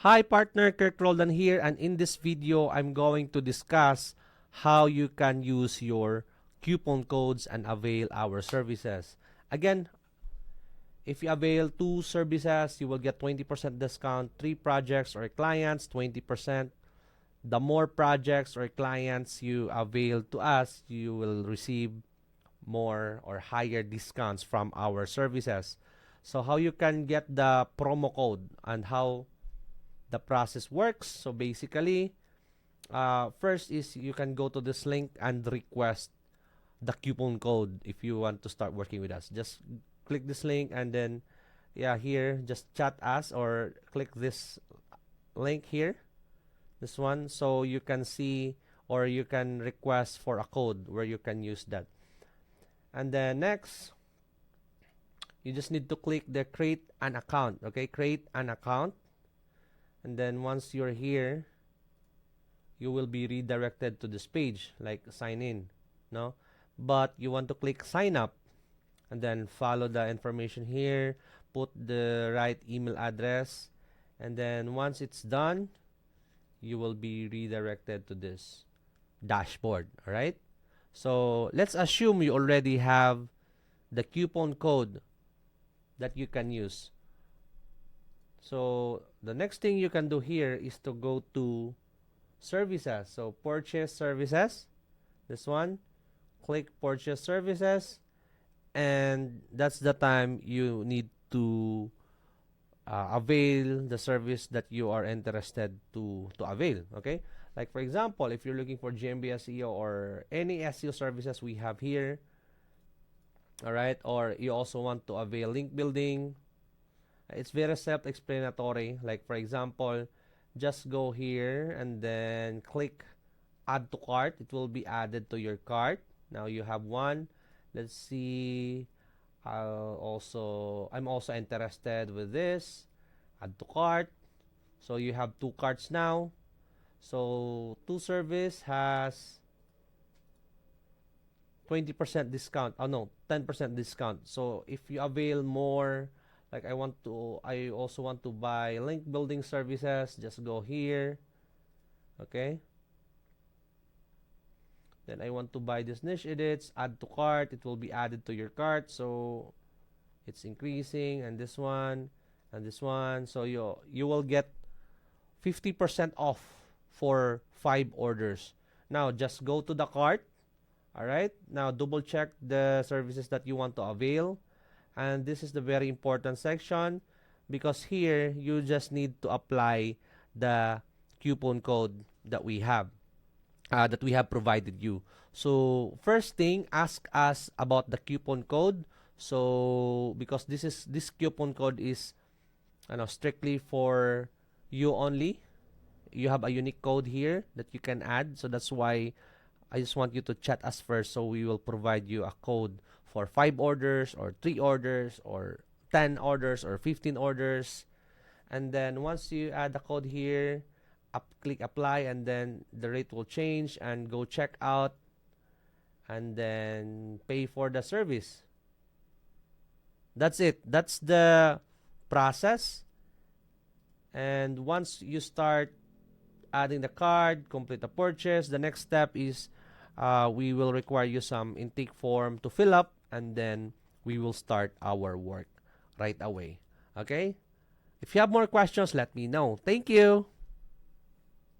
Hi partner, Kherk Roldan here, and in this video I'm going to discuss how you can use your coupon codes and avail our services. Again, if you avail 2 services, you will get 20% discount, 3 projects or clients, 20%. The more projects or clients you avail to us, you will receive more or higher discounts from our services. So how you can get the promo code and how the process works. So basically, first is you can go to this link and request the coupon code if you want to start working with us. Just click this link and then, yeah, here, just chat us or click this link here, this one, so you can see or you can request for a code where you can use that. And then next, you just need to click the create an account. Okay, create an account. And then once you're here, you will be redirected to this page like sign in, no? But you want to click sign up and then follow the information here, put the right email address, and then once it's done, you will be redirected to this dashboard. All right, so let's assume you already have the coupon code that you can use. So the next thing you can do here is to go to services. So purchase services, this one, click purchase services, and that's the time you need to avail the service that you are interested to avail. Okay, like for example, if you're looking for GMB SEO or any SEO services we have here, all right, or you also want to avail link building, it's very self-explanatory. Like for example, just go here and then click add to cart. It will be added to your cart. Now you have one. Let's see. I'm also interested with this. Add to cart. So you have 2 carts now. So 2 service has 20% discount. Oh no, 10% discount. So if you avail more, like I also want to buy link building services, just go here. Okay, then I want to buy this niche edits, add to cart. It will be added to your cart, so it's increasing. And this one and this one, so you will get 50% off for 5 orders. Now just go to the cart. All right, now double check the services that you want to avail. And this is the very important section, because here you just need to apply the coupon code that we have provided you. So first thing, ask us about the coupon code. So because this coupon code is strictly for you only. You have a unique code here that you can add. So that's why I just want you to chat us first, so we will provide you a code for 5 orders or 3 orders or 10 orders or 15 orders. And then once you add the code here, click apply, and then the rate will change, and go check out and then pay for the service. That's it. That's the process. And once you start adding the card, complete the purchase, the next step is we will require you some intake form to fill up, and then we will start our work right away. Okay? If you have more questions, let me know. Thank you.